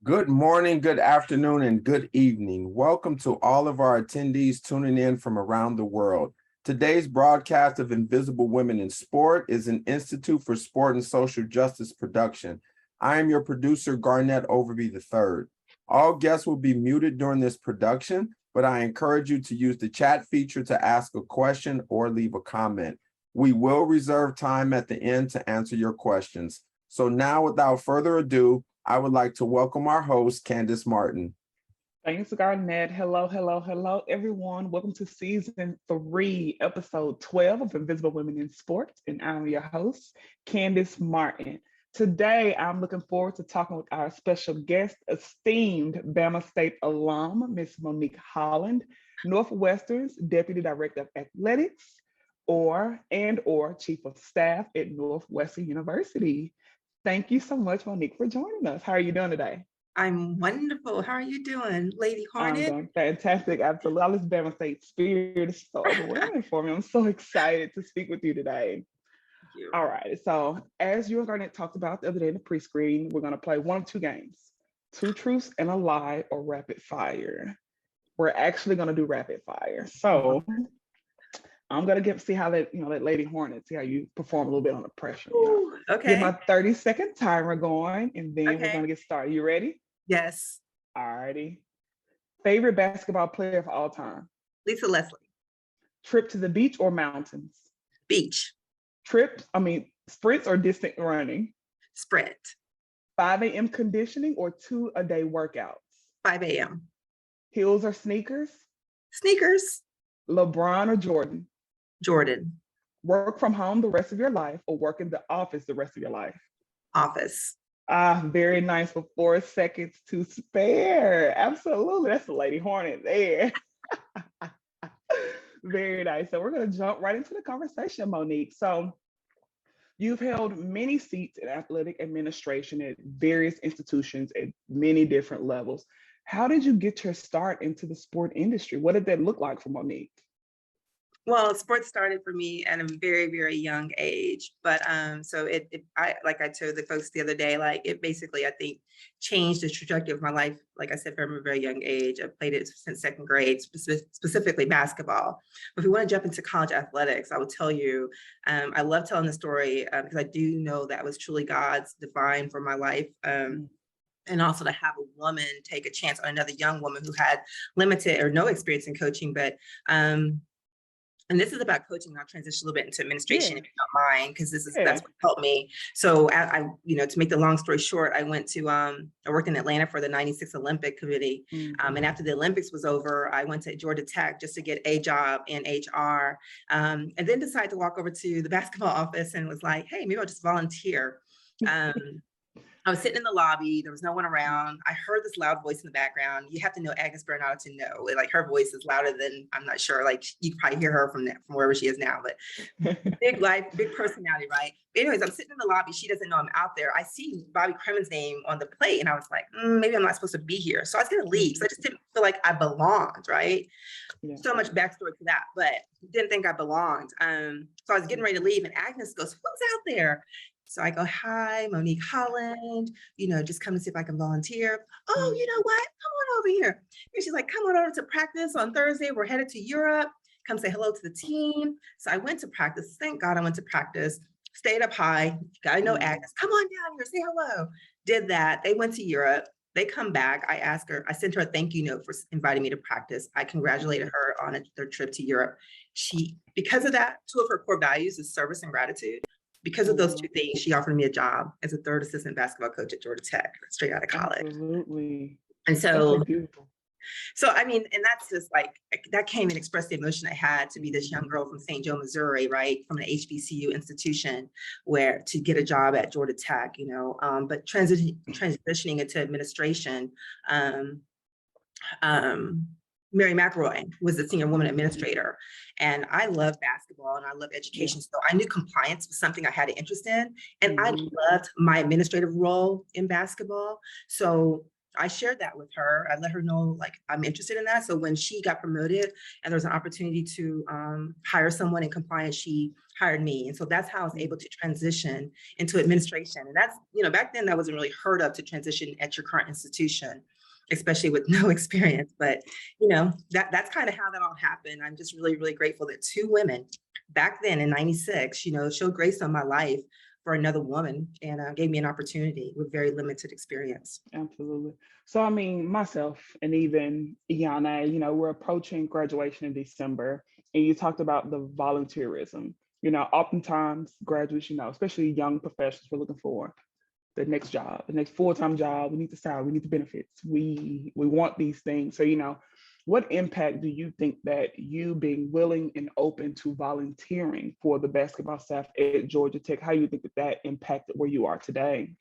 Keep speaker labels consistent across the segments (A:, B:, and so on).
A: Good morning, good afternoon, and good evening. Welcome to all of our attendees tuning in from around the world. Today's broadcast of Invisible Women in Sport is an Institute for Sport and Social Justice production. I am your producer, Garnett Overby III. All guests will be muted during this production, but I encourage you to use the chat feature to ask a question or leave a comment. We will reserve time at the end to answer your questions. So now, without further ado, I would like to welcome our host, Candace Martin.
B: Thanks, Garnett. Hello, everyone. Welcome to season 3, episode 12 of Invisible Women in Sports, and I'm your host, Candace Martin. Today, I'm looking forward to talking with our special guest, esteemed Bama State alum, Miss Monique Holland, Northwestern's Deputy Director of Athletics, or Chief of Staff at Northwestern University. Thank you so much, Monique, for joining us. How are you doing today?
C: I'm wonderful. How are you doing, Lady Hornet?
B: I'm doing fantastic. Absolutely. All this Bama State spirit is so overwhelming for me. I'm so excited to speak with you today. All right. So as you and Garnett talked about the other day in the pre-screen, we're going to play one of two games, 2 truths and a lie or rapid fire. We're actually going to do rapid fire. So I'm gonna see how that Lady Hornet, see how you perform a little bit under pressure.
C: Ooh, okay.
B: Get my 30-second timer going, and then we're gonna get started. You ready?
C: Yes.
B: Alrighty. Favorite basketball player of all time?
C: Lisa Leslie.
B: Trip to the beach or mountains?
C: Beach.
B: Sprints or distant running?
C: Sprint.
B: 5 a.m. conditioning or 2-a-day workouts?
C: 5 a.m.
B: Heels or sneakers?
C: Sneakers.
B: LeBron or Jordan?
C: Jordan.
B: Work from home the rest of your life or work in the office the rest of your life?
C: Office.
B: Very nice, with 4 seconds to spare. Absolutely. That's the Lady Hornet there. Very nice. So we're going to jump right into the conversation, Monique. So you've held many seats in athletic administration at various institutions at many different levels. How did you get your start into the sport industry? What did that look like for Monique?
C: Well, sports started for me at a very, very young age. But so like I told the folks the other day, like it basically, I think, changed the trajectory of my life. Like I said, from a very young age, I played it since 2nd grade, specifically basketball. But if we want to jump into college athletics, I will tell you, I love telling the story because I do know that was truly God's divine for my life. And also to have a woman take a chance on another young woman who had limited or no experience in coaching, but and this is about coaching. I'll transition a little bit into administration if you don't mind, because that's what helped me. So I to make the long story short, I went to I worked in Atlanta for the '96 Olympic Committee. And after the Olympics was over, I went to Georgia Tech just to get a job in HR. And then decided to walk over to the basketball office and was like, hey, maybe I'll just volunteer. I was sitting in the lobby. There was no one around. I heard this loud voice in the background. You have to know Agnes Bernardo to know. Like, her voice is louder than, I'm not sure, like you could probably hear her from wherever she is now, but big life, big personality, right? But anyways, I'm sitting in the lobby. She doesn't know I'm out there. I see Bobby Kremen's name on the plate, and I was like, maybe I'm not supposed to be here. So I was gonna leave. So I just didn't feel like I belonged, right? Yeah. So much backstory to that, but didn't think I belonged. So I was getting ready to leave, and Agnes goes, who's out there? So I go, hi, Monique Holland, just come to see if I can volunteer. Oh, you know what? Come on over here. And she's like, come on over to practice on Thursday. We're headed to Europe. Come say hello to the team. So I went to practice. Thank God I went to practice. Stayed up high. Gotta know Agnes. Come on down here. Say hello. Did that. They went to Europe. They come back. I sent her a thank you note for inviting me to practice. I congratulated her on their trip to Europe. Because of that, 2 of her core values is service and gratitude. Because of those 2 things, she offered me a job as a 3rd assistant basketball coach at Georgia Tech, straight out of college.
B: Absolutely.
C: And so I mean, and that's just like, that came and expressed the emotion I had to be this young girl from St. Joe, Missouri, right? From an HBCU institution, where to get a job at Georgia Tech, but transitioning into administration, Mary McElroy was the senior woman administrator, and I love basketball and I love education. So I knew compliance was something I had an interest in, and I loved my administrative role in basketball. So I shared that with her. I let her know like I'm interested in that. So when she got promoted and there was an opportunity to hire someone in compliance, she hired me. And so that's how I was able to transition into administration. And that's, back then that wasn't really heard of, to transition at your current institution, especially with no experience. But that's kind of how that all happened. I'm just really, really grateful that two women back then in '96, showed grace on my life for another woman, and gave me an opportunity with very limited experience.
B: Absolutely. So, I mean, myself and even Iana, we're approaching graduation in December, and you talked about the volunteerism. Oftentimes graduates, especially young professionals, we're looking for the next job, the next full-time job. We need the salary, we need the benefits. We want these things. So, what impact do you think that you being willing and open to volunteering for the basketball staff at Georgia Tech, how you think that impacted where you are today?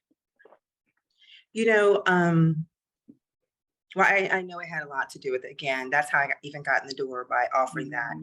C: Well, I know it had a lot to do with it. Again, that's how I even got in the door, by offering that.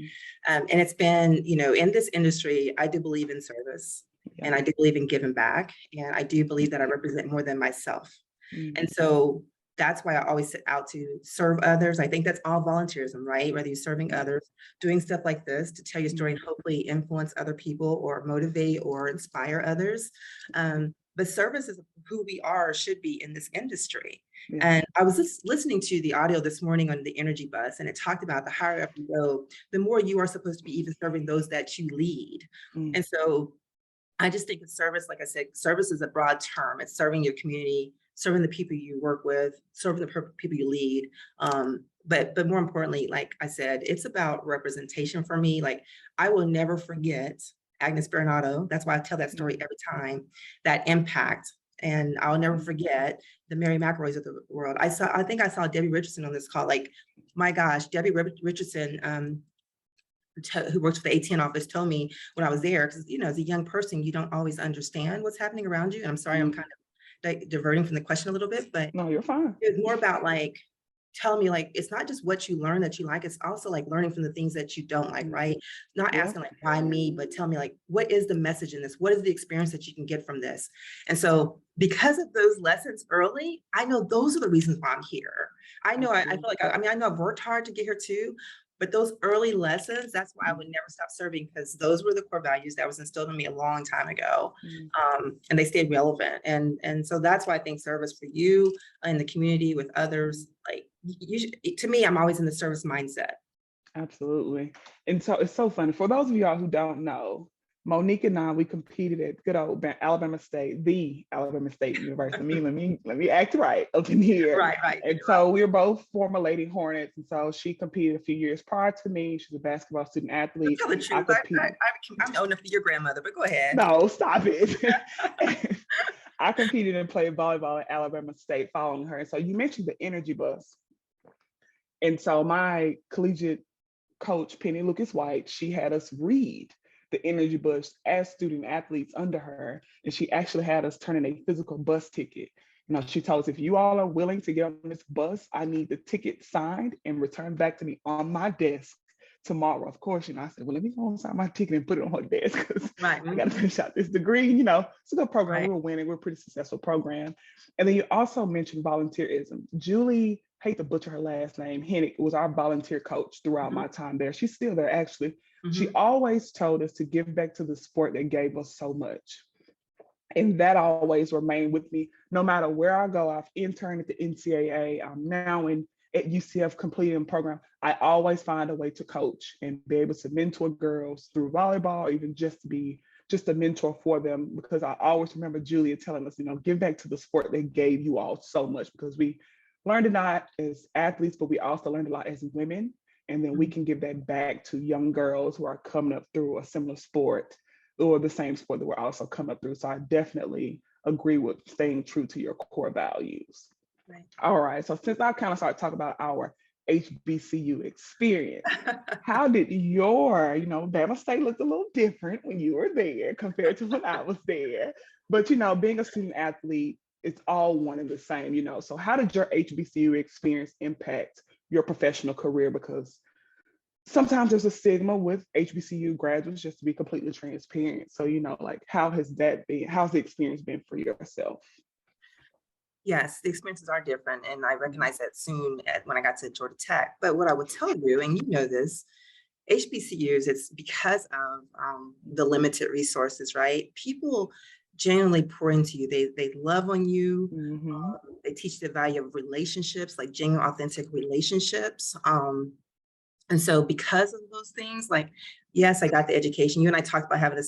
C: And it's been, in this industry, I do believe in service, and I do believe in giving back. And I do believe that I represent more than myself. And so that's why I always set out to serve others. I think that's all volunteerism, right? Whether you're serving others, doing stuff like this to tell your story and hopefully influence other people or motivate or inspire others. But service is who we are, or should be, in this industry. And I was just listening to the audio this morning on the energy bus, and it talked about the higher up you go, the more you are supposed to be even serving those that you lead. And so I just think of service, like I said, service is a broad term. It's serving your community, serving the people you work with, serving the people you lead. But more importantly, like I said, it's about representation for me. Like, I will never forget Agnes Bernardo. That's why I tell that story every time, that impact. And I'll never forget the Mary McElroys of the world. I think I saw Debbie Richardson on this call. Like, my gosh, Debbie Richardson, who works for the ATN office, told me when I was there, because, as a young person, you don't always understand what's happening around you. And I'm sorry, I'm kind of diverting from the question a little bit, but
B: no, you're fine.
C: It's more about like, tell me, like, it's not just what you learn that you like, it's also like learning from the things that you don't like, right? Not asking like, why me, but tell me like, what is the message in this? What is the experience that you can get from this? And so because of those lessons early, I know those are the reasons why I'm here. I know, I feel like, I know I've worked hard to get here too, but those early lessons, that's why I would never stop serving, because those were the core values that was instilled in me a long time ago. And they stayed relevant. And so that's why I think service for you and the community with others, like, to me, I'm always in the service mindset.
B: Absolutely. And so it's so funny. For those of y'all who don't know, Monique and I, we competed at good old Alabama State, the Alabama State University. Let me act right up in here.
C: Right.
B: And so we were both former Lady Hornets. And so she competed a few years prior to me. She's a basketball student athlete.
C: Tell the truth. I'm old enough to be your grandmother, but go ahead.
B: No, stop it. I competed and played volleyball at Alabama State following her. And so you mentioned the energy bus. And so my collegiate coach, Penny Lucas White, she had us read the energy bus as student athletes under her. And she actually had us turn in a physical bus ticket. She told us, if you all are willing to get on this bus, I need the ticket signed and returned back to me on my desk tomorrow. Of course, I said, well, let me go and sign my ticket and put it on her desk, because I got to finish out this degree. It's a good program. Right. We were winning. We're a pretty successful program. And then you also mentioned volunteerism. Julie, hate to butcher her last name, Hennick, was our volunteer coach throughout my time there. She's still there, actually. She always told us to give back to the sport that gave us so much. And that always remained with me. No matter where I go, I've interned at the NCAA. I'm now at UCF completing a program. I always find a way to coach and be able to mentor girls through volleyball, even just to be just a mentor for them, because I always remember Julia telling us, give back to the sport that gave you all so much, because we learned a lot as athletes, but we also learned a lot as women. And then we can give that back to young girls who are coming up through a similar sport or the same sport that we're also coming up through. So I definitely agree with staying true to your core values.
C: Right.
B: All right. So since I kind of started talking about our HBCU experience, how did your, Bama State looked a little different when you were there compared to when I was there. But, being a student athlete, it's all one and the same, So how did your HBCU experience impact your professional career? Because sometimes there's a stigma with HBCU graduates, just to be completely transparent. So, like, how has that been? How's the experience been for yourself?
C: Yes, the experiences are different, and I recognized that soon when I got to Georgia Tech. But what I would tell you, and you know this, HBCUs, it's because of the limited resources, right? People genuinely pour into you. They love on you.
B: Mm-hmm.
C: They teach the value of relationships, like genuine, authentic relationships. And so because of those things, like, yes, I got the education. You and I talked about having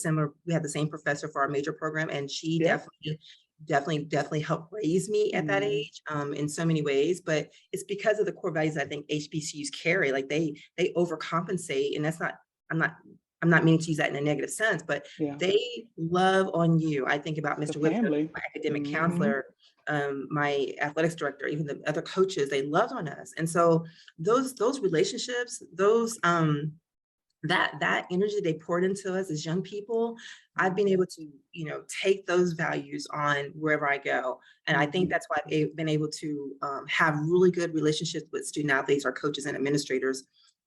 C: we had the same professor for our major program, and she
B: Yep.
C: definitely helped raise me at that age in so many ways. But it's because of the core values I think HBCUs carry. Like they overcompensate, and that's not, I'm not meaning to use that in a negative sense, but
B: Yeah.
C: they love on you. I think about
B: The
C: Mr. Whitaker,
B: family.
C: my academic
B: Mm-hmm.
C: counselor, my athletics director, even the other coaches, they loved on us. And so those relationships, those that energy they poured into us as young people, I've been able to, take those values on wherever I go. And I think that's why I've been able to have really good relationships with student athletes or coaches and administrators,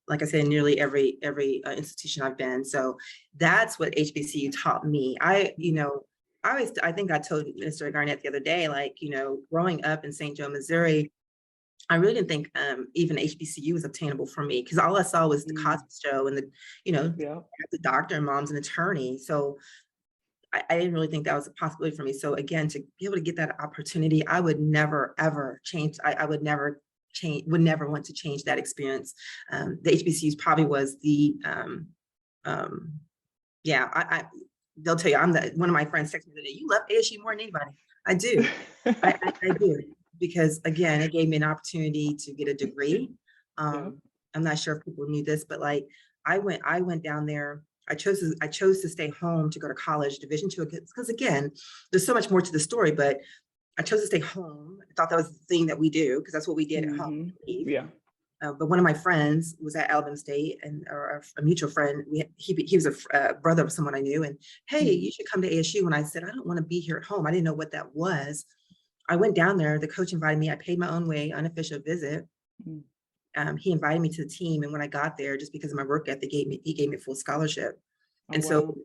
C: like I said, in nearly every institution I've been. So that's what HBCU taught me. I think I told Mr. Garnett the other day, like, growing up in St. Joe, Missouri, I really didn't think even HBCU was obtainable for me, because all I saw was the Cosby Show and
B: Yeah.
C: the doctor and mom's an attorney. So I didn't really think that was a possibility for me. So again, to be able to get that opportunity, I would never, ever change. I would never want to change that experience. The HBCUs probably was they'll tell you, one of my friends texted me today, you love ASU more than anybody. I do. I do. Because again, it gave me an opportunity to get a degree.
B: Yep.
C: I'm not sure if people knew this, but like I went down there. I chose to stay home to go to college, Division II, because again, there's so much more to the story, but I chose to stay home. I thought that was the thing that we do, because that's what we did at home.
B: Yeah.
C: But one of my friends was at Alabama State, or a mutual friend. He was a brother of someone I knew, and hey, you should come to ASU. And I said, I don't want to be here at home. I didn't know what that was. I went down there. The coach invited me. I paid my own way, unofficial visit. He invited me to the team, and when I got there, just because of my work ethic, he gave me a full scholarship. And so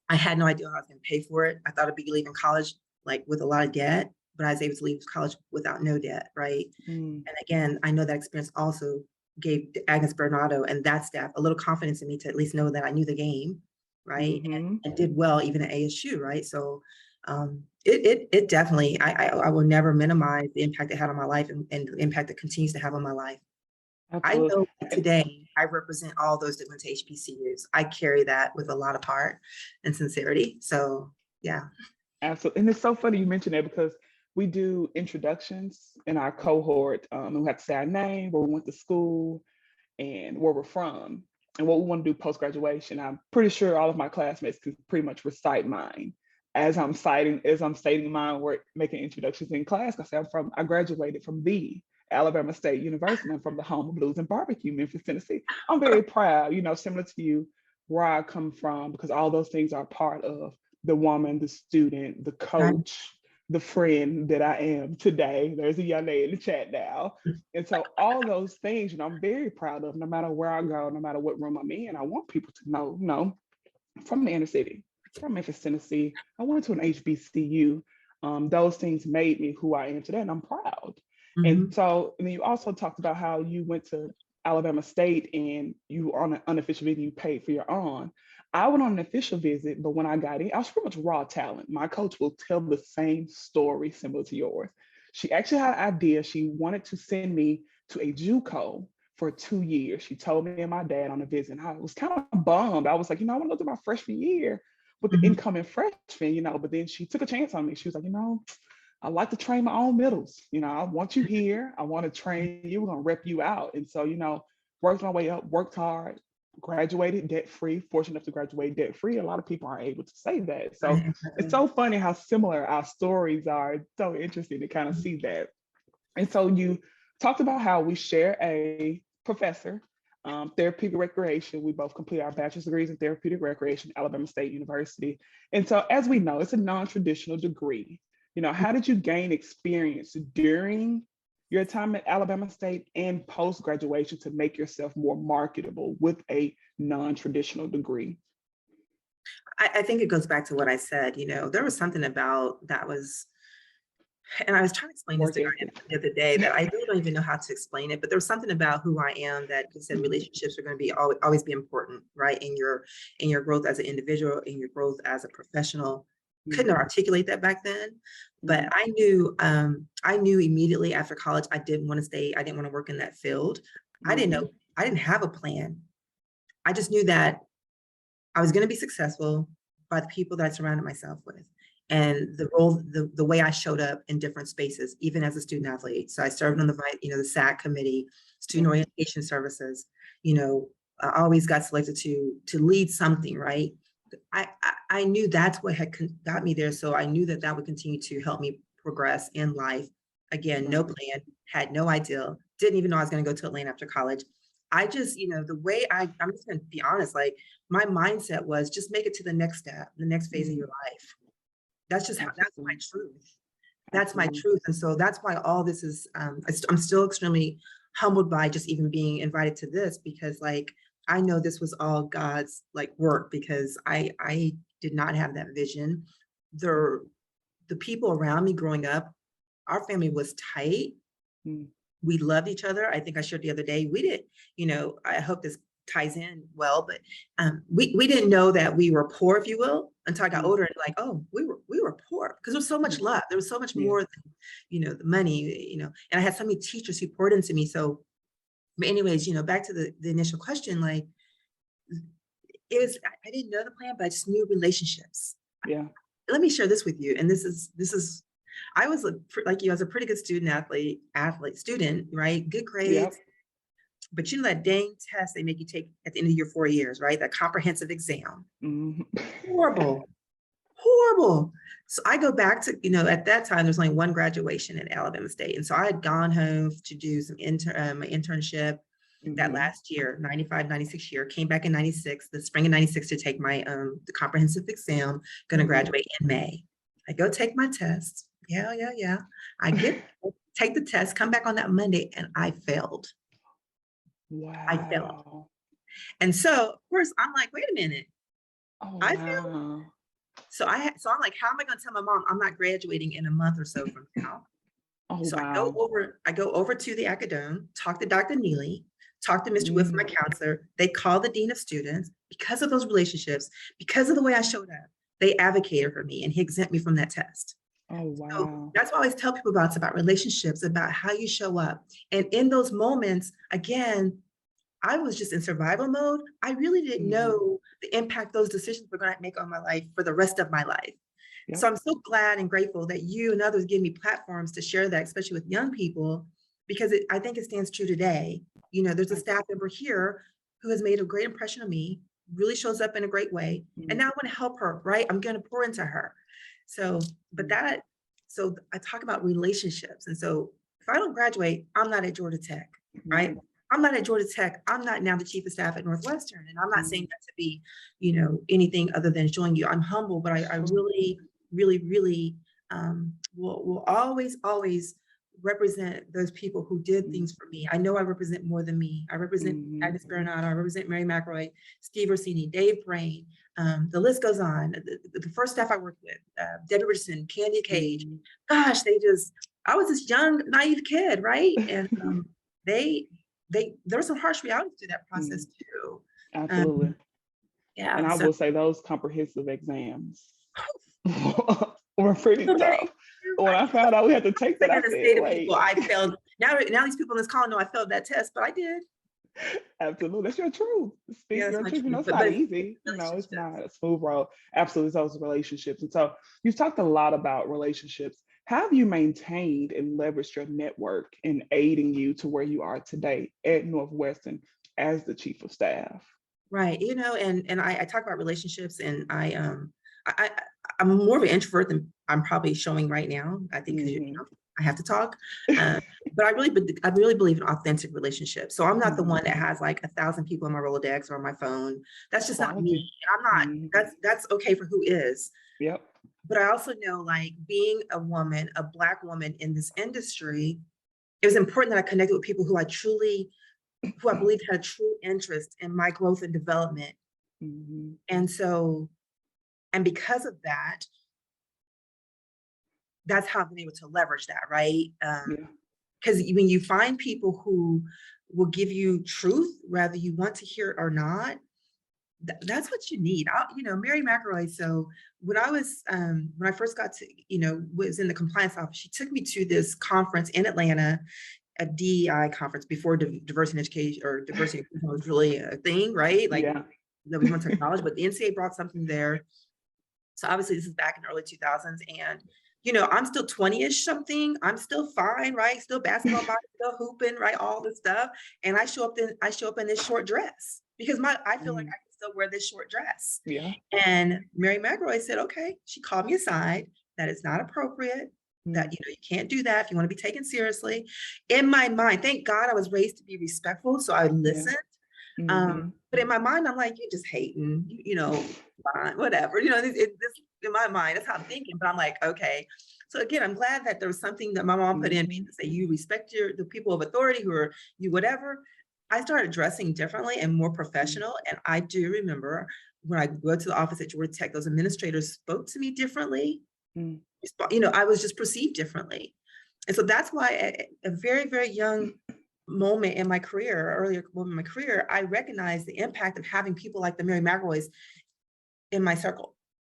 C: I had no idea how I was going to pay for it. I thought I'd be leaving college like with a lot of debt, but I was able to leave college without no debt, right? And again, I know that experience also gave Agnes Bernardo and that staff a little confidence in me to at least know that I knew the game, right? And did well even at ASU, right? So it definitely, I will never minimize the impact it had on my life, and the impact it continues to have on my life.
B: Absolutely.
C: I know that today I represent all those that went to HBCUs. I carry that with a lot of heart and sincerity. So yeah.
B: Absolutely. And it's so funny you mentioned that, because we do introductions in our cohort, and we have to say our name, where we went to school, and where we're from, and what we want to do post-graduation. I'm pretty sure all of my classmates can pretty much recite mine as I'm stating mine. We're making introductions in class. I graduated from the Alabama State University. I'm from the home of blues and barbecue, Memphis, Tennessee. I'm very proud, similar to you, where I come from, because all those things are part of the woman, the student, the coach, the friend that I am today. There's a young lady in the chat now. And so all those things, I'm very proud of, no matter where I go, no matter what room I'm in. I want people to know, from the inner city, from Memphis, Tennessee. I went to an HBCU. Those things made me who I am today, and I'm proud. And then you also talked about how you went to Alabama State, and you on an unofficial visit, you paid for your own. I went on an official visit, but when I got in, I was pretty much raw talent. My coach will tell the same story similar to yours. She actually had an idea. She wanted to send me to a JUCO for 2 years. She told me and my dad on a visit, and I was kind of bummed. I was like, I want to go through my freshman year with the incoming freshman, but then she took a chance on me. She was like, I like to train my own middles. I want you here. I want to train you. We're going to rep you out. And so, worked my way up, worked hard, graduated debt-free, fortunate enough to graduate debt-free. A lot of people aren't able to say that. So it's so funny how similar our stories are. It's so interesting to kind of see that. And so you talked about how we share a professor, therapeutic recreation. We both completed our bachelor's degrees in therapeutic recreation, Alabama State University. And so, as we know, it's a non-traditional degree. How did you gain experience during your time at Alabama State and post-graduation to make yourself more marketable with a non-traditional degree?
C: I think it goes back to what I said. There was something about that was And I was trying to explain this
B: Work
C: to Diane
B: ethic.
C: the other day that I really don't even know how to explain it, but there was something about who I am that just said relationships are going to be always be important, right? In your growth as an individual, in your growth as a professional. Couldn't articulate that back then, but I knew immediately after college I didn't want to stay. I didn't want to work in that field. I didn't know. I didn't have a plan. I just knew that I was going to be successful by the people that I surrounded myself with, and the way I showed up in different spaces, even as a student athlete. So I served on the SAC committee, student orientation services. I always got selected to lead something, right? I knew that's what had got me there. So I knew that would continue to help me progress in life. Again, no plan, had no idea, didn't even know I was going to go to Atlanta after college. I just, the way I'm just going to be honest, like my mindset was just make it to the next step, the next phase of your life. That's just that's my truth. That's my truth. And so that's why all this is, I'm still extremely humbled by just even being invited to this, because like, I know this was all God's like work, because I did not have that vision. The people around me growing up, our family was tight. We loved each other. I think I shared the other day, we didn't, I hope this ties in well, but we didn't know that we were poor, if you will, until I got older, and like, oh, we were poor, because there was so much love. There was so much more than, the money, and I had so many teachers who poured into me. So, but anyways, back to the initial question, like it was, I didn't know the plan, but I just knew relationships.
B: Yeah.
C: Let me share this with you. And this is, I was like you, I was a pretty good student, right? Good grades. But that dang test they make you take at the end of your 4 years, right? That comprehensive exam. Horrible. So I go back to, at that time, there's only one graduation at Alabama State. And so I had gone home to do some my internship that last year, 95, 96 year, came back in 96, the spring of 96 to take my the comprehensive exam, gonna graduate in May. I go take my test. Yeah. I take the test, come back on that Monday, and I failed.
B: Wow.
C: I failed. And so of course I'm like, wait a minute. I failed. So I'm like, how am I going to tell my mom I'm not graduating in a month or so from now? So I go over to the academe, talk to Dr. Neely, talk to Mr. Whiff, my counselor. They call the dean of students. Because of those relationships, because of the way I showed up, they advocated for me, and he exempted me from that test.
B: Oh, wow.
C: So that's what I always tell people about. It's about relationships, about how you show up. And in those moments, again, I was just in survival mode. I really didn't know the impact those decisions were going to make on my life for the rest of my life. So I'm so glad and grateful that you and others give me platforms to share that, especially with young people, because I think it stands true today. There's a staff member here who has made a great impression on me, really shows up in a great way. And now I want to help her, right? I'm going to pour into her. So, so I talk about relationships. And so if I don't graduate, I'm not at Georgia Tech, right? I'm not at Georgia Tech. I'm not now the chief of staff at Northwestern. And I'm not saying that to be, anything other than showing you I'm humble, but I really, really, really will always represent those people who did things for me. I know I represent more than me. I represent Agnes Bernardo. I represent Mary McElroy, Steve Rossini, Dave Brain. The list goes on. The first staff I worked with, Debbie Richardson, Candy Cage. Gosh, I was this young, naive kid, right? And there were some harsh realities to that process too.
B: Absolutely.
C: Yeah.
B: And I will say those comprehensive exams were pretty tough. When I found out we had to take that, I said, wait.
C: I failed. Now these people in this call know I failed that test, but I did.
B: Absolutely. That's your truth. Speak your truth. It's not easy. It's not a smooth road. Absolutely. Those relationships. And so you've talked a lot about relationships. How have you maintained and leveraged your network in aiding you to where you are today at Northwestern as the chief of staff?
C: Right. And I talk about relationships, and I'm more of an introvert than I'm probably showing right now. I think because I have to talk, but I really believe in authentic relationships. So I'm not the one that has like 1,000 people on my Rolodex or on my phone. That's just not me. I'm not. That's okay for who is.
B: Yep.
C: But I also know, like, being a woman, a Black woman in this industry, it was important that I connected with people who I believe had a true interest in my growth and development. And so, and because of that, that's how I've been able to leverage that, right?
B: Yeah.
C: Because when you find people who will give you truth, whether you want to hear it or not, that's what you need. Mary McElroy. So when I first got to, was in the compliance office, she took me to this conference in Atlanta, a DEI conference before diversity in education or diversity in inclusion was really a thing, right? Like
B: Yeah.
C: that we want to acknowledge, but the NCAA brought something there. So obviously this is back in the early 2000s, and I'm still 20-ish something. I'm still fine, right? Still basketball body, still hooping, right? All this stuff. And I show up in this short dress because I feel like I can still wear this short dress.
B: Yeah.
C: And Mary McElroy said, okay, she called me aside, that it's not appropriate, that you can't do that if you want to be taken seriously. In my mind, thank God I was raised to be respectful, so I listened. But in my mind, I'm like, you just hating, fine, whatever. This in my mind, that's how I'm thinking. But I'm like, okay. So again, I'm glad that there was something that my mom put in me to say, you respect the people of authority who are you, whatever. I started dressing differently and more professional. And I do remember when I go to the office at Georgia Tech, those administrators spoke to me differently. I was just perceived differently. And so that's why at a very, very young moment in my career, earlier moment in my career, I recognized the impact of having people like the Mary McElroys in my circle.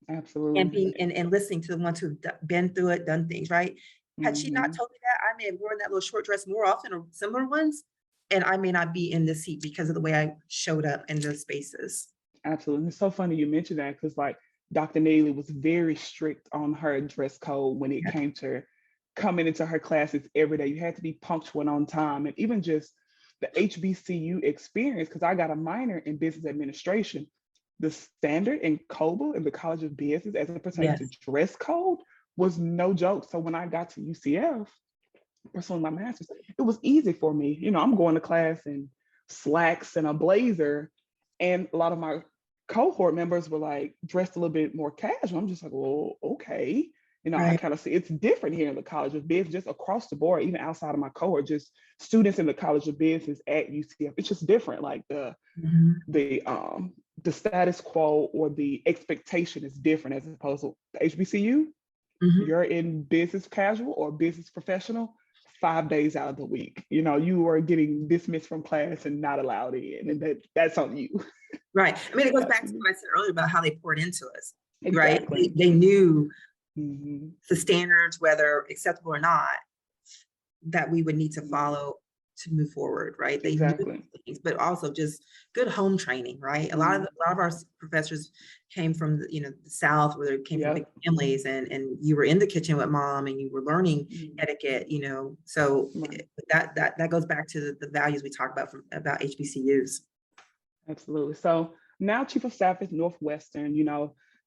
B: Absolutely.
C: And being and listening to the ones who've been through it, done things, right? Had she not told me that, I may have worn that little short dress more often or similar ones, and I may not be in this seat because of the way I showed up in those spaces.
B: Absolutely. It's so funny you mentioned that because like Dr. Neely was very strict on her dress code when it came to coming into her classes every day. You had to be punctual and on time. And even just the HBCU experience, because I got a minor in business administration, the standard in COBA in the College of Business as it pertains to dress code was no joke. So when I got to UCF, pursuing my master's, it was easy for me. I'm going to class in slacks and a blazer, and a lot of my cohort members were like dressed a little bit more casual. I'm just like, well, okay. I kind of see it's different here in the College of Business, just across the board, even outside of my cohort, just students in the College of Business at UCF. It's just different. Like the status quo or the expectation is different as opposed to HBCU. You're in business casual or business professional 5 days out of the week. You are getting dismissed from class and not allowed in, and that's on you.
C: Right. I mean, it goes back to what I said earlier about how they poured into us.
B: Exactly.
C: Right. They knew the standards, whether acceptable or not, that we would need to follow to move forward. Right. They knew things, but also just good home training. Right. A lot of our professors came from the South, where they came from big families, and you were in the kitchen with mom and you were learning etiquette. So that goes back to the values we talk about HBCUs.
B: Absolutely. So now Chief of Staff at Northwestern,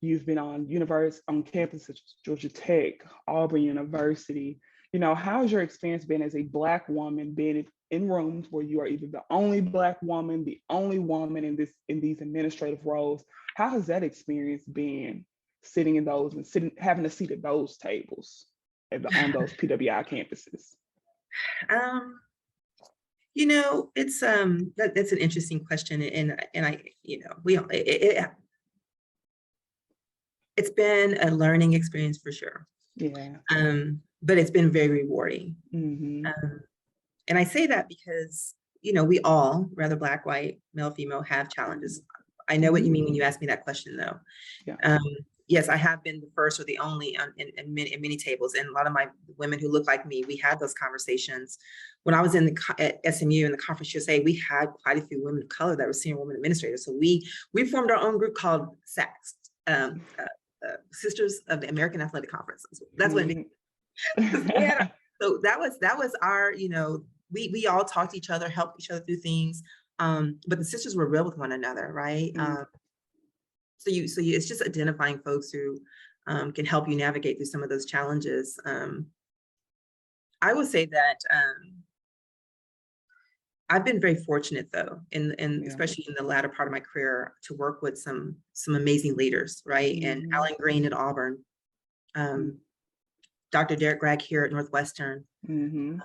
B: you've been on campuses such as Georgia Tech, Auburn University. How has your experience been as a Black woman being in rooms where you are either the only Black woman, the only woman in these administrative roles? How has that experience been sitting in those and having a seat at those tables on those PWI campuses?
C: It's that's an interesting question, and I it's been a learning experience for sure.
B: Yeah.
C: But it's been very rewarding. And I say that because we all, rather Black, white, male, female, have challenges. I know what you mean when you ask me that question, though.
B: Yeah.
C: Yes, I have been the first or the only in many tables, and a lot of my women who look like me, we had those conversations. When I was at SMU in the conference USA, we had quite a few women of color that were senior women administrators. So we formed our own group called SACS, Sisters of the American Athletic Conference. That's what it means. So that was our, we all talked to each other, helped each other through things. But the sisters were real with one another, right? So it's just identifying folks who can help you navigate through some of those challenges. I would say that I've been very fortunate, though, especially in the latter part of my career, to work with some amazing leaders, right? And Alan Green at Auburn, Dr. Derek Gregg here at Northwestern, and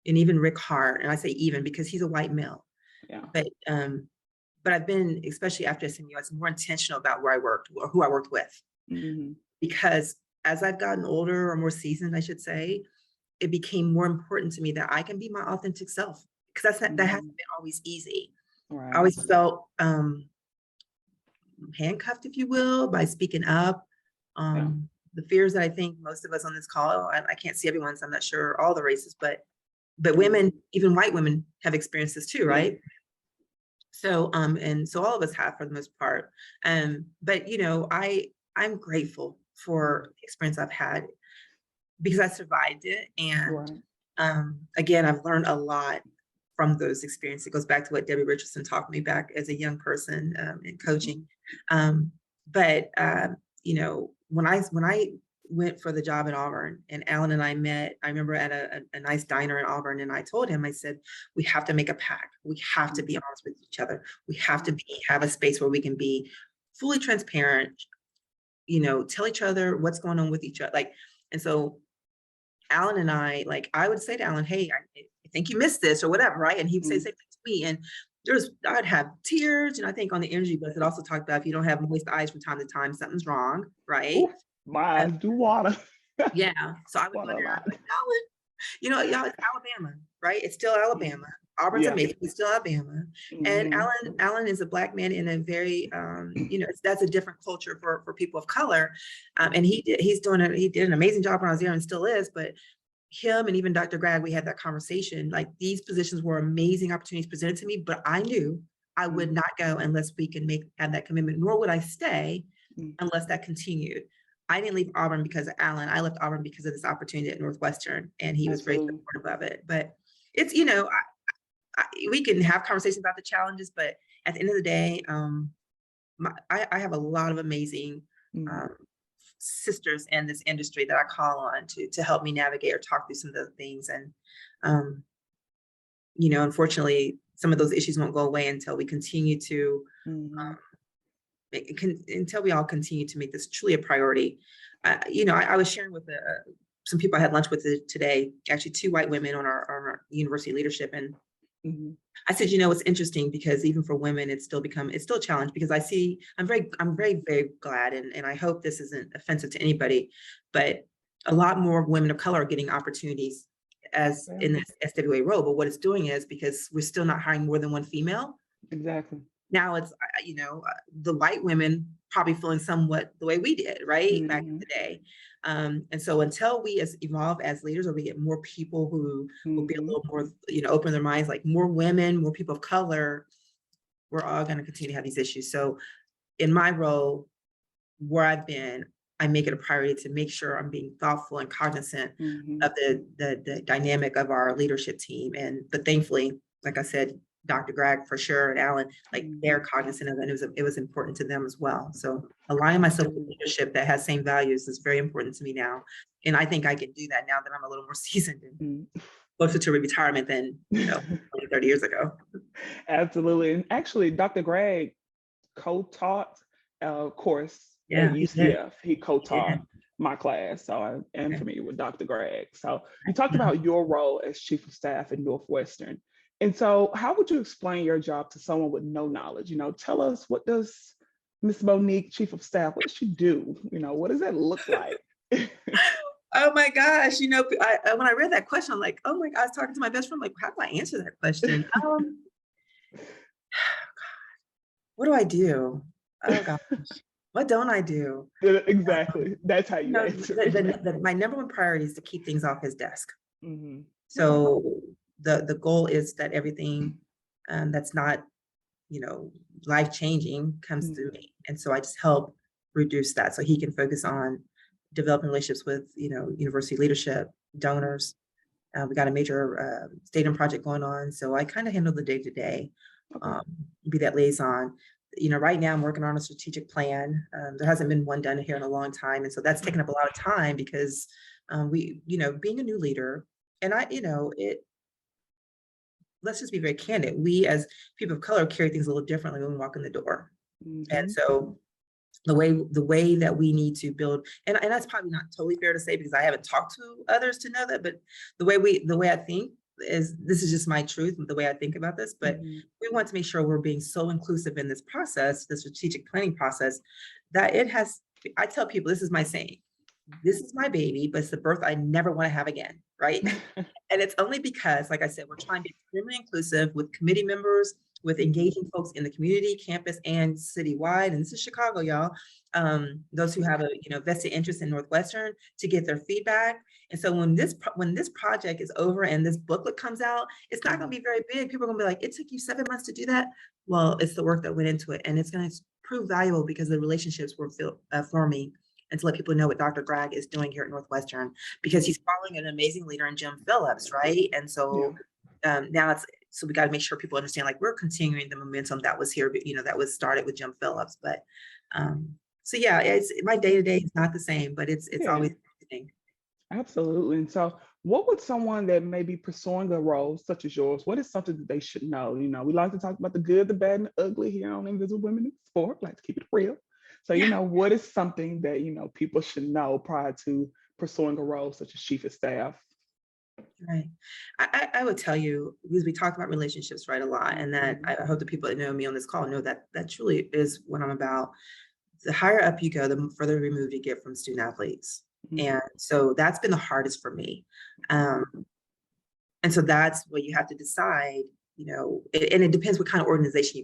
C: even Rick Hart. And I say even because he's a white male. Yeah. But I've been, especially after SMU, I was more intentional about where I worked or who I worked with, because as I've gotten older or more seasoned, I should say, it became more important to me that I can be my authentic self, because that hasn't been always easy. I
B: Right.
C: always felt handcuffed, if you will, by speaking up. The fears that I think most of us on this call, I can't see everyone, so I'm not sure all the races, but women, even white women, have experienced this too, right? So and so all of us have, for the most part. But you know, I'm grateful for the experience I've had, because I survived it. And again, I've learned a lot from those experiences. It goes back to what Debbie Richardson taught me back as a young person in coaching. But you know, when I went for the job at Auburn, and Alan and I met, I remember at a nice diner in Auburn, and I told him, I said, we have to make a pact. We have to be honest with each other. We have to have a space where we can be fully transparent, you know, tell each other what's going on with each other. Like, and so Alan and I, like, I would say to Alan, hey, I think you missed this or whatever, right? And he would say same thing to me. And I'd have tears. And I think on the energy bus, it also talked about, if you don't have moist eyes from time to time, something's wrong, right?
B: Oof, my eyes do water.
C: Yeah. So I would go there, like, Alan, you know, y'all, it's Alabama, right? It's still Alabama. Auburn's amazing, it's still Alabama. And Alan is a Black man in a very, you know, that's a different culture for people of color. And he did an amazing job when I was there, and still is. But him and even Dr. Greg, we had that conversation. Like, these positions were amazing opportunities presented to me, but I knew I would not go unless we can have that commitment, nor would I stay unless that continued. I didn't leave Auburn because of Alan. I left Auburn because of this opportunity at Northwestern, and he was very supportive of it. But it's, you know, we can have conversations about the challenges, but at the end of the day, I have a lot of amazing sisters in this industry that I call on to help me navigate or talk through some of the things. And, you know, unfortunately, some of those issues won't go away until we continue to, until we all continue to make this truly a priority. You know, I was sharing with some people I had lunch with today, actually 2 white women on our university leadership. And I said, you know, it's interesting, because even for women, it's still a challenge, because I'm very, very glad. And I hope this isn't offensive to anybody, but a lot more women of color are getting opportunities as in this SWA role. But what it's doing is, because we're still not hiring more than one female.
B: Exactly.
C: Now it's, you know, the white women probably feeling somewhat the way we did, right? Back in the day. And so until we evolve as leaders, or we get more people who will be a little more, you know, open their minds, like more women, more people of color, we're all going to continue to have these issues. So in my role, where I've been, I make it a priority to make sure I'm being thoughtful and cognizant of the dynamic of our leadership team. But thankfully, like I said, Dr. Greg for sure, and Alan, like, they're cognizant of it, and it was important to them as well. So aligning myself with leadership that has same values is very important to me now. And I think I can do that now that I'm a little more seasoned and closer to retirement than, you know, 20, 30 years ago.
B: Absolutely. And actually, Dr. Greg co-taught a course at UCF. He co-taught my class. So I am familiar with Dr. Greg. So you talked about your role as chief of staff at Northwestern. And so how would you explain your job to someone with no knowledge? You know, tell us, what does Miss Monique, chief of staff, what does she do? You know, what does that look like?
C: Oh my gosh. You know, when I read that question, I'm like, oh my God, I was talking to my best friend, like, how do I answer that question? What do I do? Oh gosh, what don't I do?
B: Exactly. That's how you answer.
C: My number one priority is to keep things off his desk. So the goal is that everything that's not, you know, life-changing comes through me. And so I just help reduce that, so he can focus on developing relationships with, you know, university leadership, donors. We got a major stadium project going on. So I kind of handle the day-to-day, be that liaison. You know, right now I'm working on a strategic plan. There hasn't been one done here in a long time. And so that's taken up a lot of time, because we, you know, being a new leader, and let's just be very candid. We as people of color carry things a little differently when we walk in the door. And so the way that we need to build, and that's probably not totally fair to say, because I haven't talked to others to know that, but the way I think is, this is just my truth, the way I think about this, but we want to make sure we're being so inclusive in this process, the strategic planning process, that I tell people, this is my saying, this is my baby, but it's the birth I never want to have again, right? And it's only because, like I said, we're trying to be extremely inclusive with committee members, with engaging folks in the community, campus, and citywide. And this is Chicago, y'all. Those who have a vested interest in Northwestern to get their feedback. And so when this project is over and this booklet comes out, it's not going to be very big. People are going to be like, "It took you 7 months to do that." Well, it's the work that went into it, and it's going to prove valuable because the relationships we're forming, and to let people know what Dr. Gregg is doing here at Northwestern, because he's following an amazing leader in Jim Phillips, right? And so now we got to make sure people understand, like, we're continuing the momentum that was here, that was started with Jim Phillips. But so yeah, it's my day-to-day is not the same, but it's always interesting.
B: Absolutely. And so what would someone that may be pursuing a role such as yours, what is something that they should know? We like to talk about the good, the bad, and the ugly here on Invisible Women in Sport. Like to keep it real. So, what is something that, people should know prior to pursuing a role such as chief of staff?
C: Right. I would tell you, because we talk about relationships, right, a lot, and that I hope the people that know me on this call know that that truly is what I'm about. The higher up you go, the further removed you get from student athletes. And so that's been the hardest for me. And so that's what you have to decide, and it depends what kind of organization you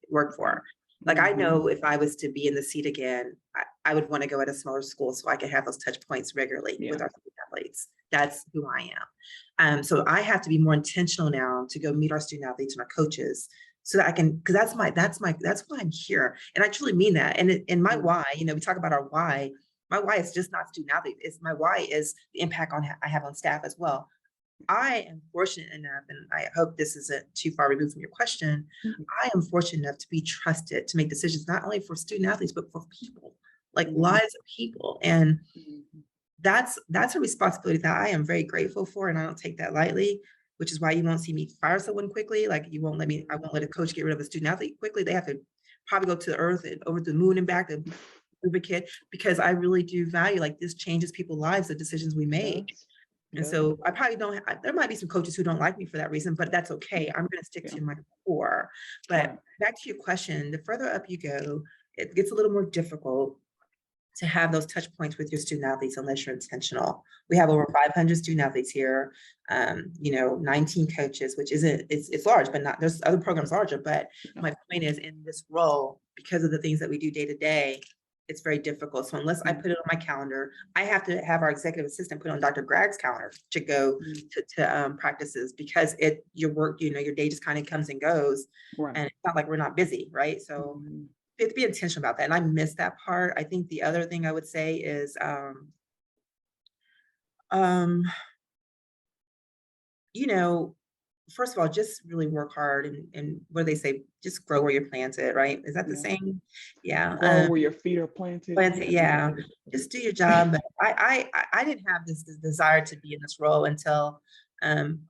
C: work for. Like, I know if I was to be in the seat again, I would want to go at a smaller school so I could have those touch points regularly with our student athletes. That's who I am. So I have to be more intentional now to go meet our student athletes and our coaches so that I can, because that's why I'm here. And I truly mean that. And my why, we talk about our why. My why is just not student athletes. My why is the impact I have on staff as well. I am fortunate enough, and I hope this isn't too far removed from your question. I am fortunate enough to be trusted to make decisions, not only for student athletes, but for people, like lives of people. And that's a responsibility that I am very grateful for. And I don't take that lightly, which is why you won't see me fire someone quickly. Like, I won't let a coach get rid of a student athlete quickly. They have to probably go to the earth and over to the moon and back to move a kid, because I really do value, like, this changes people's lives, the decisions we make. And so I probably there might be some coaches who don't like me for that reason, but that's okay. I'm going to stick to my core. But back to your question, the further up you go, it gets a little more difficult to have those touch points with your student athletes unless you're intentional. We have over 500 student athletes here, 19 coaches, which it's large, but not, there's other programs larger. But my point is, in this role, because of the things that we do day to day, it's very difficult. So unless I put it on my calendar, I have to have our executive assistant put on Dr. Gregg's calendar to go to practices, because your work, your day just kind of comes and goes, and it's not like we're not busy, right? So you have to be intentional about that. And I miss that part. I think the other thing I would say is, first of all, just really work hard and what do they say? Just grow where you're planted, right? Is that the same? Yeah.
B: Grow where your feet are planted.
C: Yeah. Just do your job. But I didn't have this desire to be in this role until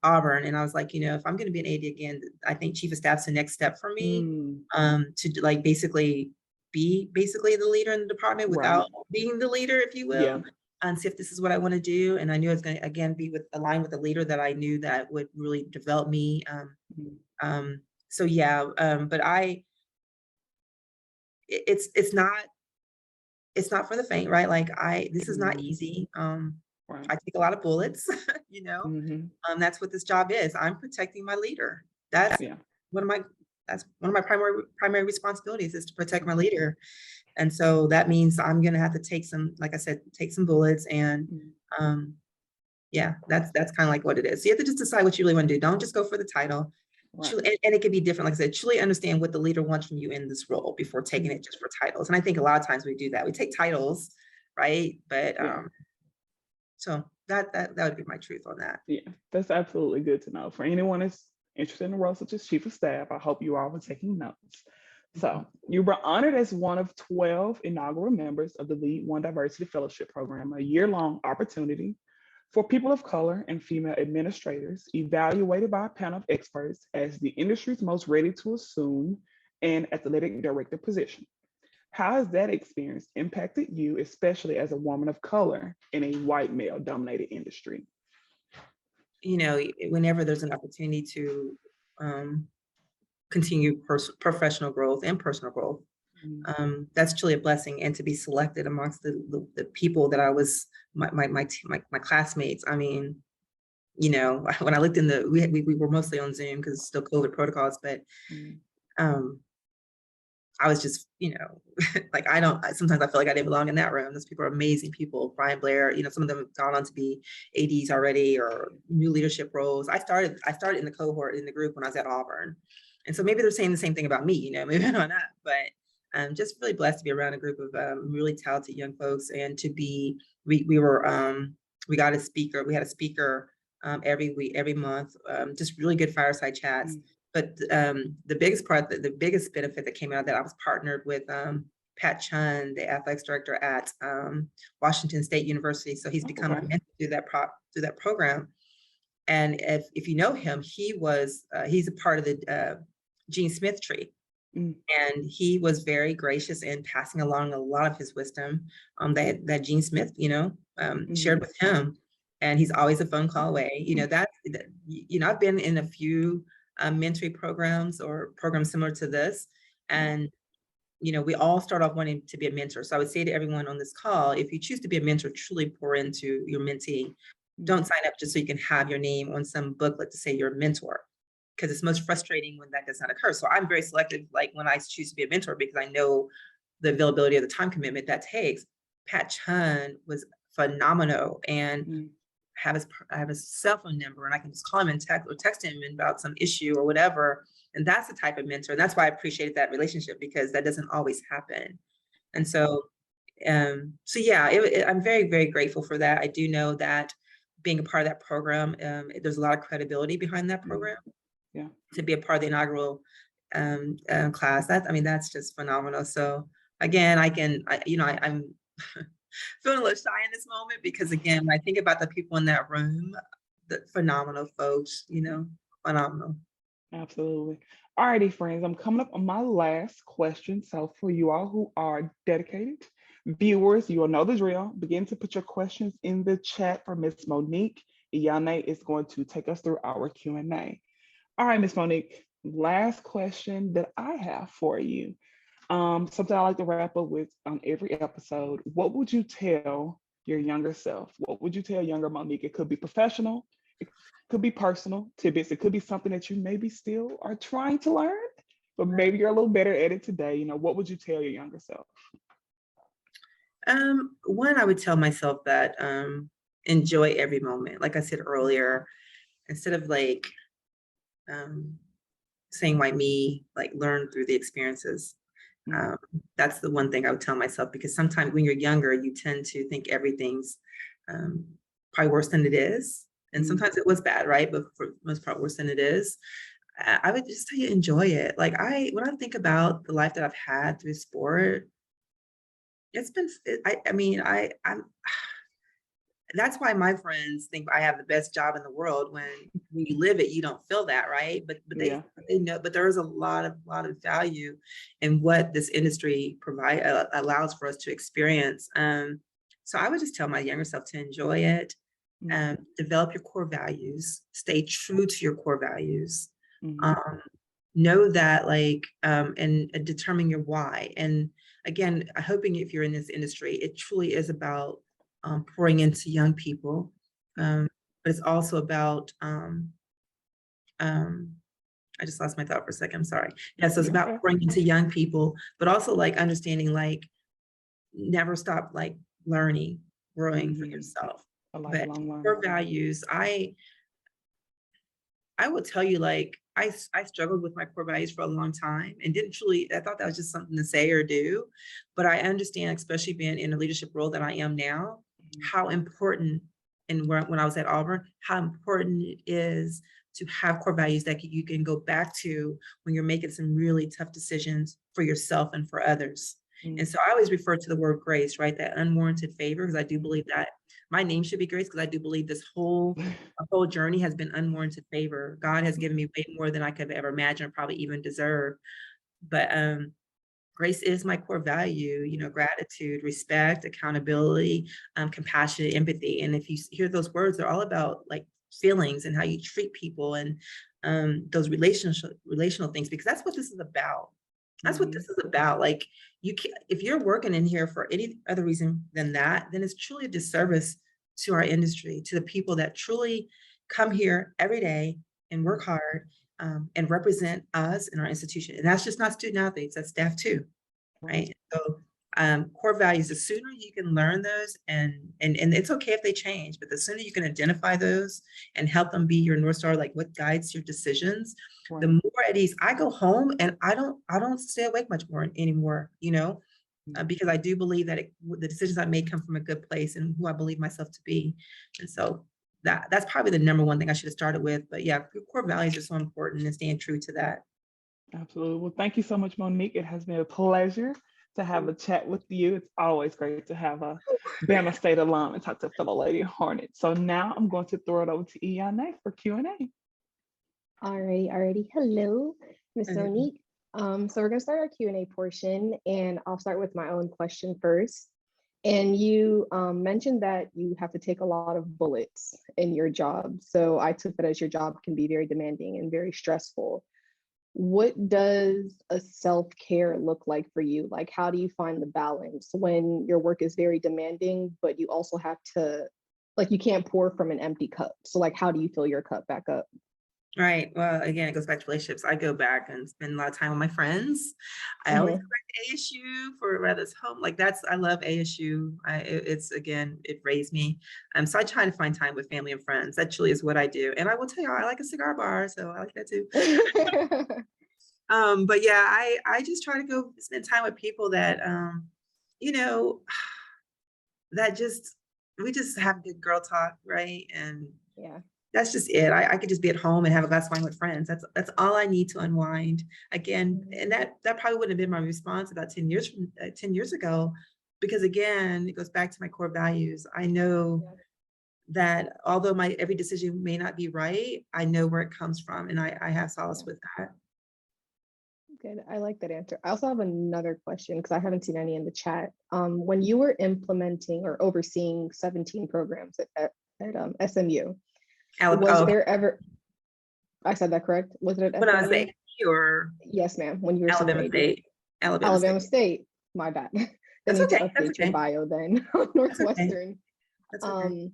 C: Auburn. And I was like, if I'm going to be an AD again, I think chief of staff's the next step for me, to like basically be the leader in the department without being the leader, if you will. And see if this is what I want to do. And I knew it's going to, again, be aligned with a leader that I knew that would really develop me. So yeah, but it's not for the faint, right? Like, this is not easy. I take a lot of bullets, that's what this job is. I'm protecting my leader. That's one of my primary responsibilities, is to protect my leader. And so that means I'm going to have to take some bullets, and that's kind of like what it is. So you have to just decide what you really want to do. Don't just go for the title. And it can be different. Like I said, truly understand what the leader wants from you in this role before taking it just for titles. And I think a lot of times we do that. We take titles, right? But so that would be my truth on that.
B: Yeah, that's absolutely good to know. For anyone that's interested in a role such as chief of staff, I hope you all were taking notes. So you were honored as one of 12 inaugural members of the Lead One Diversity Fellowship Program, a year-long opportunity for people of color and female administrators, evaluated by a panel of experts as the industry's most ready to assume an athletic director position. How has that experience impacted you, especially as a woman of color in a white male-dominated industry?
C: Whenever there's an opportunity to continue professional growth and personal growth, That's truly a blessing. And to be selected amongst the people that I was, my classmates. I mean, you know, when I looked in we were mostly on Zoom because still COVID protocols, but I was just, you know, like sometimes I feel like I didn't belong in that room. Those people are amazing people. Brian Blair, you know, some of them have gone on to be ADs already or new leadership roles. I started in the cohort in the group when I was at Auburn. And so maybe they're saying the same thing about me, you know, maybe not, but I'm just really blessed to be around a group of really talented young folks and to be, we got a speaker, we had a speaker every week, every month, just really good fireside chats. But the biggest part, the biggest benefit that came out of that, I was partnered with Pat Chun, the athletics director at Washington State University. So he's become a mentor through that program. And if you know him, he's a part of the Gene Smith tree. And he was very gracious in passing along a lot of his wisdom that Gene Smith, you know, shared with him. And he's always a phone call away. You know, you know, I've been in a few mentoring programs or programs similar to this. And, you know, we all start off wanting to be a mentor. So I would say to everyone on this call, if you choose to be a mentor, truly pour into your mentee. Don't sign up just so you can have your name on some booklet to say you're a mentor, because it's most frustrating when that does not occur. So I'm very selective, like when I choose to be a mentor, because I know the availability of the time commitment that takes. Pat Chun was phenomenal, and I have his cell phone number, and I can just call him and text him about some issue or whatever. And that's the type of mentor. And that's why I appreciated that relationship, because that doesn't always happen. And so, yeah, I'm very, very grateful for that. I do know that being a part of that program, there's a lot of credibility behind that program.
B: Yeah.
C: To be a part of the inaugural class, that's just phenomenal. So again, I'm feeling a little shy in this moment, because again, when I think about the people in that room, the phenomenal folks, you know, phenomenal.
B: Absolutely. All righty, friends, I'm coming up on my last question. So for you all who are dedicated viewers, you will know the drill. Begin to put your questions in the chat for Miss Monique. Iyane is going to take us through our Q&A. All right, Miss Monique, last question that I have for you. Something I like to wrap up with on every episode. What would you tell your younger self? What would you tell younger Monique? It could be professional, it could be personal tidbits, it could be something that you maybe still are trying to learn, but maybe you're a little better at it today. You know, what would you tell your younger self?
C: One, I would tell myself that enjoy every moment. Like I said earlier, instead of like saying why me, like learn through the experiences. That's the one thing I would tell myself, because sometimes when you're younger, you tend to think everything's probably worse than it is. And sometimes it was bad, right? But for the most part, worse than it is. I would just tell you, enjoy it. Like when I think about the life that I've had through sport, it's been, I'm that's why my friends think I have the best job in the world. When you live it, you don't feel that, right? But they know. But there is a lot of value in what this industry allows for us to experience. So I would just tell my younger self to enjoy it, develop your core values, stay true to your core values, know that, like, and determine your why. And again, hoping if you're in this industry, it truly is about pouring into young people, but it's also about, I just lost my thought for a second, I'm sorry. Yeah, so it's about pouring into young people, but also like understanding, like, never stop like learning, growing for yourself. But core values, I will tell you, like, I struggled with my core values for a long time and I thought that was just something to say or do, but I understand, especially being in a leadership role that I am now, how important, and when I was at Auburn, how important it is to have core values that you can go back to when you're making some really tough decisions for yourself and for others. And so I always refer to the word grace, right? That unwarranted favor, because I do believe that my name should be Grace, because I do believe this whole journey has been unwarranted favor. God has given me way more than I could have ever imagined or probably even deserve. But grace is my core value, you know, gratitude, respect, accountability, compassion, empathy. And if you hear those words, they're all about like feelings and how you treat people and those relational things, because that's what this is about. That's what this is about. Like, you can, if you're working in here for any other reason than that, then it's truly a disservice to our industry, to the people that truly come here every day and work hard, and represent us in our institution. And that's just not student athletes, that's staff too, right? So core values, the sooner you can learn those, and it's okay if they change, but the sooner you can identify those and help them be your North Star, like what guides your decisions, the
B: Right.
C: more at ease. I go home and I don't stay awake much more anymore, because I do believe that the decisions I make come from a good place and who I believe myself to be. And so that's probably the number one thing I should have started with. But yeah, core values are so important, and staying true to that.
B: Absolutely. Well, thank you so much, Monique. It has been a pleasure to have a chat with you. It's always great to have a Bama State alum and talk to a fellow Lady Hornet. So now I'm going to throw it over to Iyane for Q&A.
D: Alrighty. Hello, Ms.
C: Mhm.
D: Monique. So we're gonna start our Q&A portion, and I'll start with my own question first. And you mentioned that you have to take a lot of bullets in your job. So I took that as your job can be very demanding and very stressful. What does a self-care look like for you? Like, how do you find the balance when your work is very demanding, but you also have to, like, you can't pour from an empty cup. So like, how do you fill your cup back up?
C: Right. Well, again, it goes back to relationships. I go back and spend a lot of time with my friends. I always go
D: Mhm.
C: back to ASU for whether it's home. Like I love ASU. It's again, it raised me. So I try to find time with family and friends. That truly is what I do. And I will tell you, I like a cigar bar, so I like that too. But yeah, I just try to go spend time with people that, you know, that just we just have good girl talk, right? And
D: Yeah.
C: that's just it. I could just be at home and have a glass of wine with friends. That's all I need to unwind. Again,
D: Mhm.
C: and that probably wouldn't have been my response about 10 years ago, because again, it goes back to my core values. I know
D: Yeah.
C: that although my every decision may not be right, I know where it comes from, and I have solace
D: Yeah.
C: with that.
D: Good. I like that answer. I also have another question because I haven't seen any in the chat. When you were implementing or overseeing 17 programs at SMU, was
C: Oh,
D: there ever, I said that correct? Was it at
C: when I was
D: SMU?
C: the AD or
D: Yes, ma'am. When you were senior
C: Alabama
D: AD.
C: State, Alabama
D: Alabama
C: State.
D: State. My bad. They
C: That's
D: need to
C: okay. That's
D: update your
C: okay.
D: bio then on
C: That's okay.
D: Northwestern.
C: That's okay.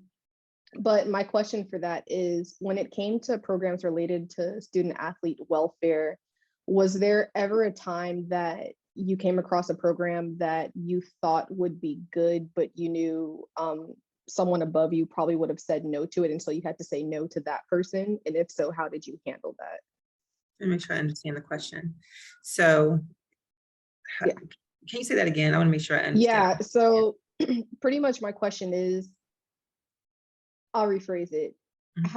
D: But my question for that is, when it came to programs related to student athlete welfare, was there ever a time that you came across a program that you thought would be good, but you knew someone above you probably would have said no to it, and so you had to say no to that person? And if so, how did you handle that?
C: Let me make sure I understand the question. So,
D: Yeah.
C: can you say that again? I want to make sure I understand.
D: Yeah, so pretty much my question is, I'll rephrase it.
C: Mhm.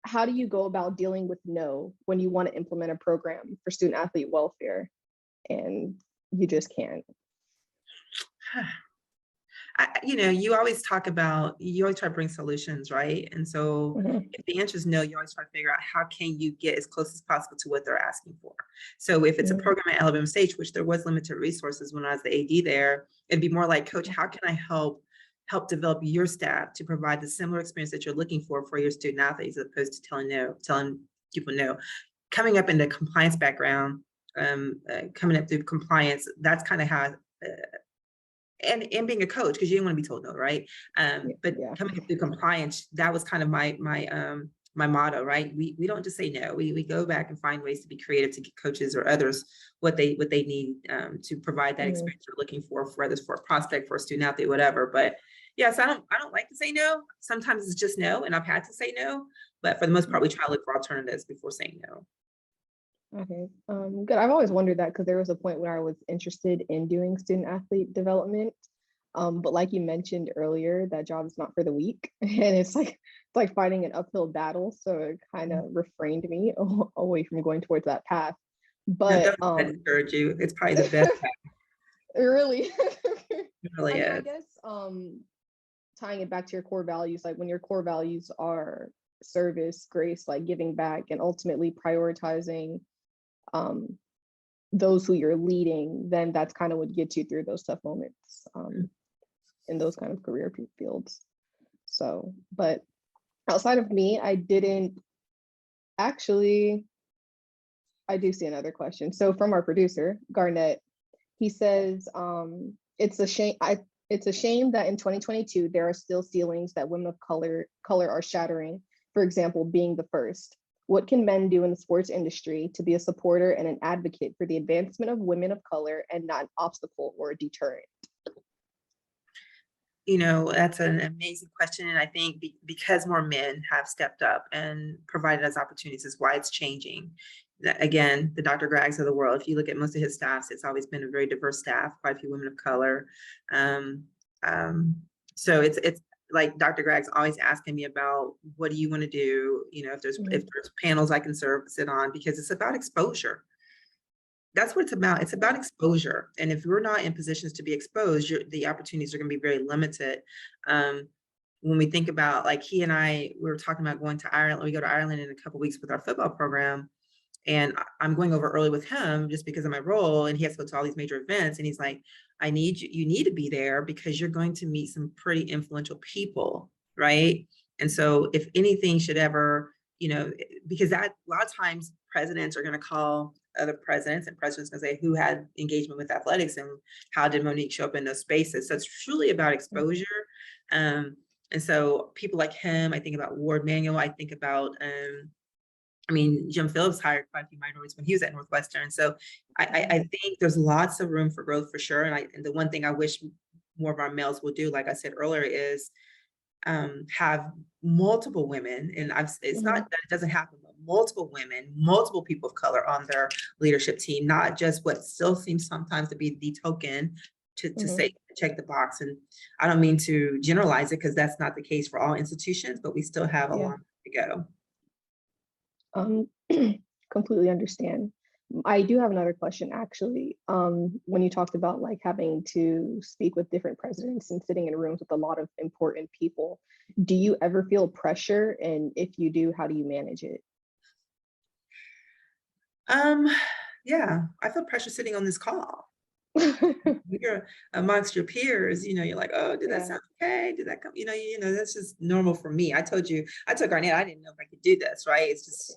D: How do you go about dealing with no when you want to implement a program for student athlete welfare and you just can't?
C: You always you always try to bring solutions, right? And so
D: Mhm.
C: if the answer is no, you always try to figure out how can you get as close as possible to what they're asking for. So if it's a
D: Mhm.
C: program at Alabama State, which there was limited resources when I was the AD there, it'd be more like, Coach, how can I help develop your staff to provide the similar experience that you're looking for your student athletes, as opposed to telling people no. Coming up in the compliance background, coming up through compliance, that's kind of how and being a coach, because you didn't want to be told no, right? But
D: Yeah.
C: coming through compliance, that was kind of my motto, right? We don't just say no. We go back and find ways to be creative to get coaches or others what they need to provide that
D: Mhm.
C: experience you're looking for whether it's for a prospect, for a student athlete, whatever. But yes, I don't like to say no. Sometimes it's just no, and I've had to say no. But for the most part, we try to look for alternatives before saying no.
D: Okay. Good. I've always wondered that because there was a point where I was interested in doing student athlete development. But like you mentioned earlier, that job is not for the weak. And it's like fighting an uphill battle. So it kind of refrained me away from going towards that path.
C: No,
D: But
C: don't let that discourage you. It's probably the best path.
D: really,
C: It really
D: I mean, I
C: is.
D: guess tying it back to your core values, like when your core values are service, grace, like giving back, and ultimately prioritizing those who you're leading, then that's kind of what gets you through those tough moments in those kind of career fields. So, but outside of me, I didn't actually, I do see another question. So from our producer, Garnett, he says, it's a shame. It's a shame that in 2022 there are still ceilings that women of color are shattering. For example, being the first. What can men do in the sports industry to be a supporter and an advocate for the advancement of women of color and not an obstacle or a deterrent?
C: You know, that's an amazing question. And I think because more men have stepped up and provided us opportunities is why it's changing. Again, the Dr. Grags of the world, if you look at most of his staffs, it's always been a very diverse staff, quite a few women of color. So it's like Dr. Greg's always asking me about, what do you want to do? You know, if there's panels I can sit on, because it's about exposure. That's what it's about. It's about exposure. And if we're not in positions to be exposed, the opportunities are going to be very limited. When we think about, like, he and I, we were talking about going to Ireland. We go to Ireland in a couple of weeks with our football program. And I'm going over early with him just because of my role. And he has to go to all these major events. And he's like, you need to be there because you're going to meet some pretty influential people, right? And so if anything should ever, you know, because that a lot of times presidents are going to call other presidents, and presidents going to say, who had engagement with athletics and how did Monique show up in those spaces? So it's truly about exposure. And so people like him, I think about Ward Manuel, I think about, I mean, Jim Phillips hired quite a few minorities when he was at Northwestern. So I think there's lots of room for growth for sure. And the one thing I wish more of our males will do, like I said earlier, is have multiple women. And it's not that it doesn't happen, but multiple women, multiple people of color on their leadership team, not just what still seems sometimes to be the token to say, check the box. And I don't mean to generalize it, because that's not the case for all institutions, but we still have a long way to go.
D: Completely understand. I do have another question, actually. When you talked about like having to speak with different presidents and sitting in rooms with a lot of important people, do you ever feel pressure? And if you do, how do you manage it?
C: Yeah, I feel pressure sitting on this call. You're amongst your peers, you know, you're like, oh, did that sound okay? Did that come? You know, that's just normal for me. I told Garnett, I didn't know if I could do this, right? It's just,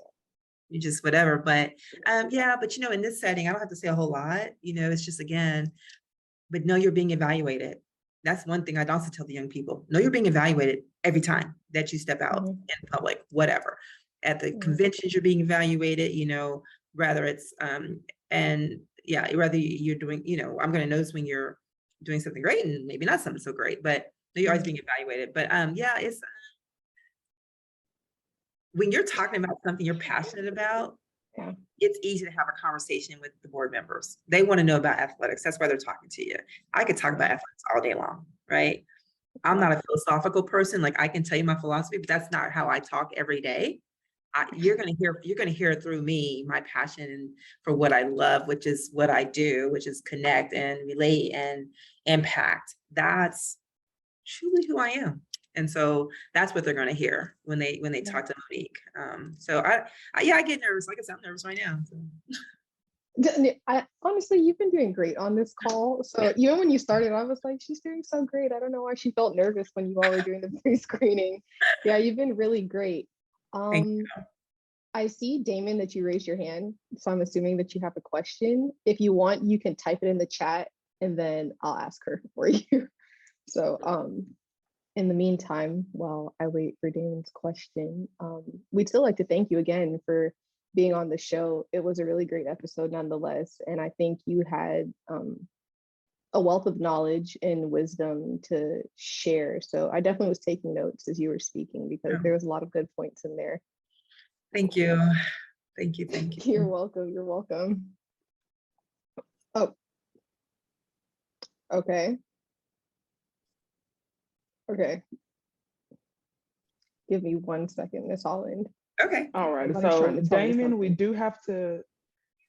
C: you just whatever. But yeah, but you know, in this setting, I don't have to say a whole lot. You know, it's just, again, but know you're being evaluated. That's one thing I'd also tell the young people. Know you're being evaluated every time that you step out in public, whatever. At the conventions, you're being evaluated, you know, whether it's whether you're doing, you know, I'm going to notice when you're doing something great and maybe not something so great, but you're always being evaluated. But yeah, it's when you're talking about something you're passionate about, it's easy to have a conversation with the board members. They want to know about athletics. That's why they're talking to you. I could talk about athletics all day long, right? I'm not a philosophical person. Like, I can tell you my philosophy, but that's not how I talk every day. You're going to hear through me my passion for what I love, which is what I do, which is connect and relate and impact. That's truly who I am. And so that's what they're going to hear when they talk to Monique. So I get nervous. Like I said, I'm nervous right now. So.
D: Honestly, you've been doing great on this call. So even when you started, I was like, she's doing so great. I don't know why she felt nervous when you all were doing the pre-screening. Yeah, you've been really great. I see, Damon, that you raised your hand, so I'm assuming that you have a question. If you want, you can type it in the chat and then I'll ask her for you. So in the meantime, while I wait for Damon's question, we'd still like to thank you again for being on the show. It was a really great episode nonetheless, and I think you had a wealth of knowledge and wisdom to share. So I definitely was taking notes as you were speaking, because there was a lot of good points in there.
C: Thank you. Thank you.
D: You're welcome. You're welcome. Oh, okay. Okay. Give me 1 second, Miss Holland.
C: Okay.
B: All right. So Damon, we do have to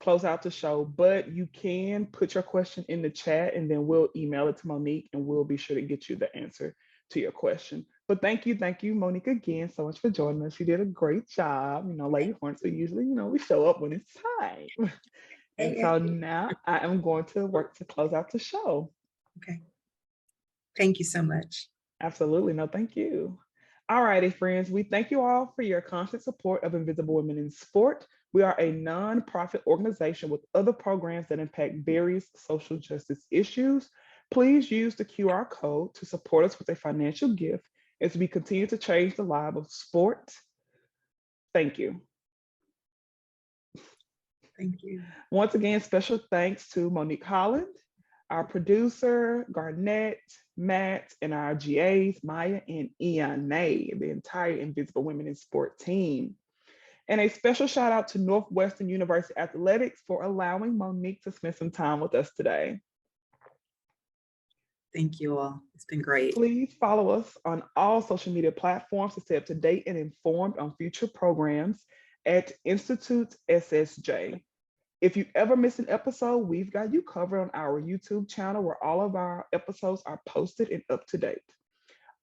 B: close out the show, but you can put your question in the chat and then we'll email it to Monique and we'll be sure to get you the answer to your question. But thank you, Monique, again, so much for joining us. You did a great job. You know, Lady Horn, so usually, you know, we show up when it's time. And so now I am going to work to close out the show.
C: Okay. Thank you so much.
B: Absolutely. No, thank you. All righty, friends. We thank you all for your constant support of Invisible Women in Sport. We are a nonprofit organization with other programs that impact various social justice issues. Please use the QR code to support us with a financial gift as we continue to change the lives of sport. Thank you.
C: Thank you.
B: Once again, special thanks to Monique Holland, our producer, Garnett, Matt, and our GAs, Maya and Iane, the entire Invisible Women in Sport team. And a special shout out to Northwestern University Athletics for allowing Monique to spend some time with us today.
C: Thank you all. It's been great.
B: Please follow us on all social media platforms to stay up to date and informed on future programs at Institute SSJ. If you ever miss an episode, we've got you covered on our YouTube channel where all of our episodes are posted and up to date.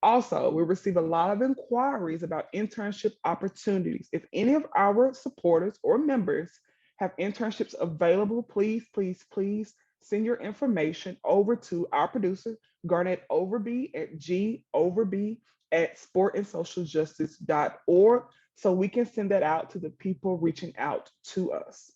B: Also, we receive a lot of inquiries about internship opportunities. If any of our supporters or members have internships available, please, please, please send your information over to our producer, Garnett Overby at goverby@sportandsocialjustice.org, so we can send that out to the people reaching out to us.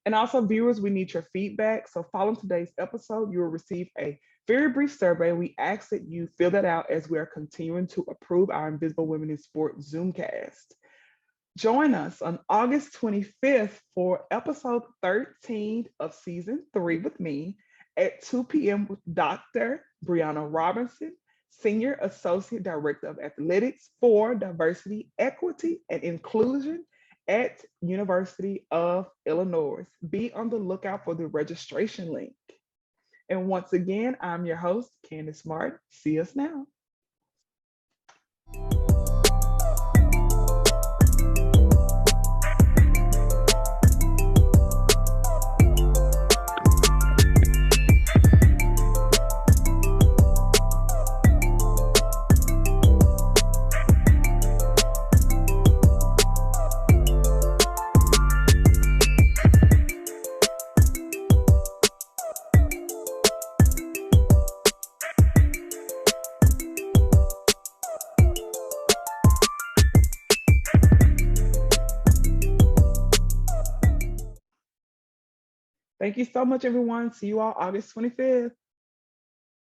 B: And also, viewers, we need your feedback. So following today's episode, you will receive a very brief survey. We ask that you fill that out as we are continuing to approve our Invisible Women in Sport Zoomcast. Join us on August 25th for episode 13 of season 3 with me at 2 p.m. with Dr. Brianna Robinson, Senior Associate Director of Athletics for Diversity, Equity, and Inclusion at University of Illinois. Be on the lookout for the registration link. And once again, I'm your host, Candace Martin. See us now. Thank you so much, everyone. See you all August 25th.